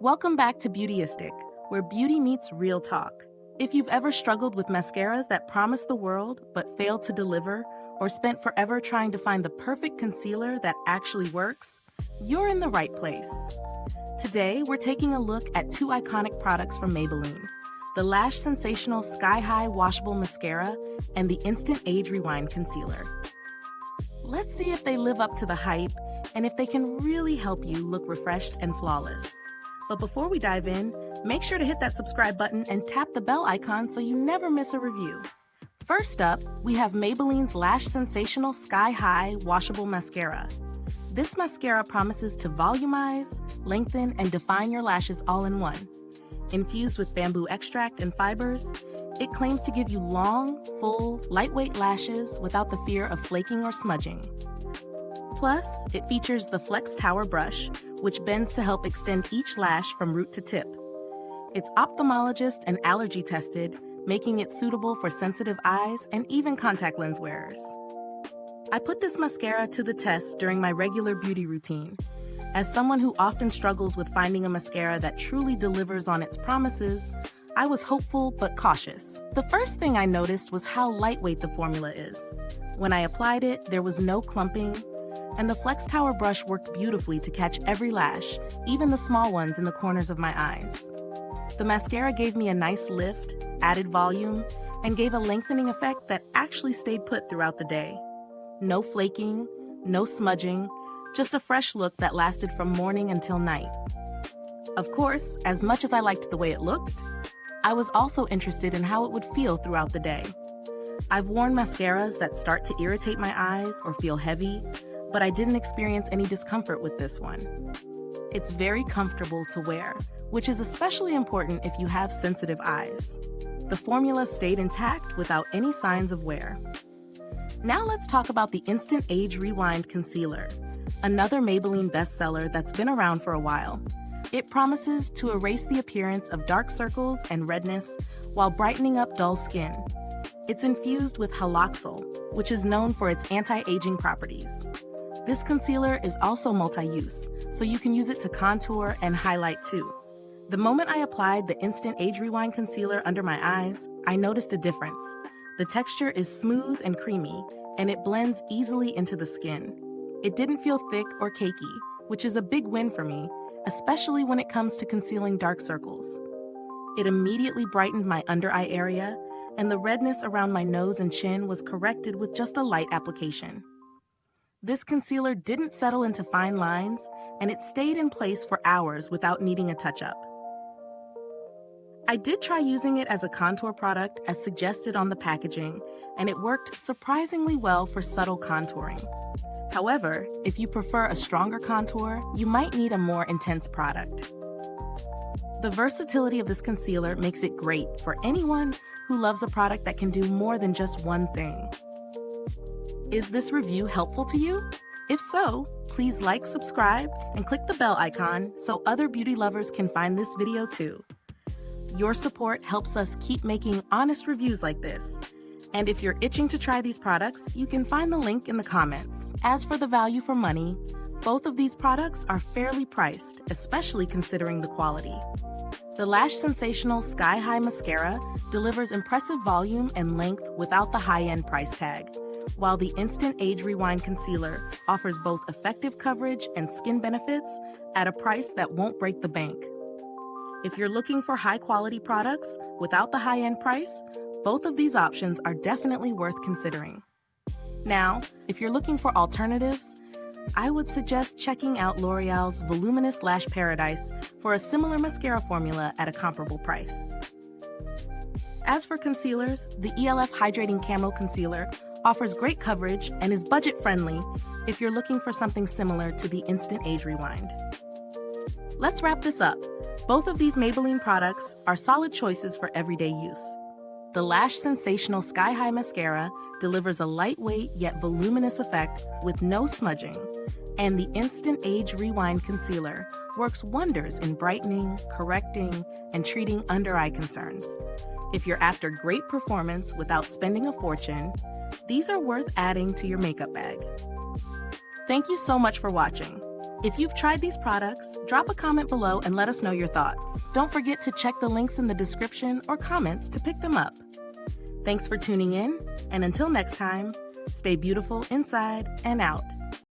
Welcome back to Beautyistic, where beauty meets real talk. If you've ever struggled with mascaras that promise the world but fail to deliver, or spent forever trying to find the perfect concealer that actually works, you're in the right place. Today, we're taking a look at two iconic products from Maybelline, the Lash Sensational Sky High Washable Mascara and the Instant Age Rewind Concealer. Let's see if they live up to the hype and if they can really help you look refreshed and flawless. But before we dive in, make sure to hit that subscribe button and tap the bell icon so you never miss a review. First up, we have Maybelline's Lash Sensational Sky High Washable Mascara. This mascara promises to volumize, lengthen, and define your lashes all in one. Infused with bamboo extract and fibers, it claims to give you long, full, lightweight lashes without the fear of flaking or smudging. Plus, it features the Flex Tower brush, which bends to help extend each lash from root to tip. It's ophthalmologist and allergy tested, making it suitable for sensitive eyes and even contact lens wearers. I put this mascara to the test during my regular beauty routine. As someone who often struggles with finding a mascara that truly delivers on its promises, I was hopeful but cautious. The first thing I noticed was how lightweight the formula is. When I applied it, there was no clumping, and the Flex Tower brush worked beautifully to catch every lash, even the small ones in the corners of my eyes. The mascara gave me a nice lift, added volume, and gave a lengthening effect that actually stayed put throughout the day. No flaking, no smudging, just a fresh look that lasted from morning until night. Of course, as much as I liked the way it looked, I was also interested in how it would feel throughout the day. I've worn mascaras that start to irritate my eyes or feel heavy, but I didn't experience any discomfort with this one. It's very comfortable to wear, which is especially important if you have sensitive eyes. The formula stayed intact without any signs of wear. Now let's talk about the Instant Age Rewind Concealer, another Maybelline bestseller that's been around for a while. It promises to erase the appearance of dark circles and redness while brightening up dull skin. It's infused with haloxyl, which is known for its anti-aging properties. This concealer is also multi-use, so you can use it to contour and highlight too. The moment I applied the Instant Age Rewind Concealer under my eyes, I noticed a difference. The texture is smooth and creamy, and it blends easily into the skin. It didn't feel thick or cakey, which is a big win for me, especially when it comes to concealing dark circles. It immediately brightened my under-eye area, and the redness around my nose and chin was corrected with just a light application. This concealer didn't settle into fine lines, and it stayed in place for hours without needing a touch-up. I did try using it as a contour product as suggested on the packaging, and it worked surprisingly well for subtle contouring. However, if you prefer a stronger contour, you might need a more intense product. The versatility of this concealer makes it great for anyone who loves a product that can do more than just one thing. Is this review helpful to you? If so, please like, subscribe, and click the bell icon so other beauty lovers can find this video too. Your support helps us keep making honest reviews like this. And if you're itching to try these products, you can find the link in the comments. As for the value for money, both of these products are fairly priced, especially considering the quality. The Lash Sensational Sky High Mascara delivers impressive volume and length without the high-end price tag, while the Instant Age Rewind Concealer offers both effective coverage and skin benefits at a price that won't break the bank. If you're looking for high-quality products without the high-end price, both of these options are definitely worth considering. Now, if you're looking for alternatives, I would suggest checking out L'Oreal's Voluminous Lash Paradise for a similar mascara formula at a comparable price. As for concealers, the ELF Hydrating Camo Concealer offers great coverage and is budget-friendly if you're looking for something similar to the Instant Age Rewind. Let's wrap this up. Both of these Maybelline products are solid choices for everyday use. The Lash Sensational Sky High Mascara delivers a lightweight yet voluminous effect with no smudging, and the Instant Age Rewind Concealer works wonders in brightening, correcting, and treating under-eye concerns. If you're after great performance without spending a fortune, these are worth adding to your makeup bag. Thank you so much for watching. If you've tried these products, drop a comment below and let us know your thoughts. Don't forget to check the links in the description or comments to pick them up. Thanks for tuning in, and until next time, stay beautiful inside and out.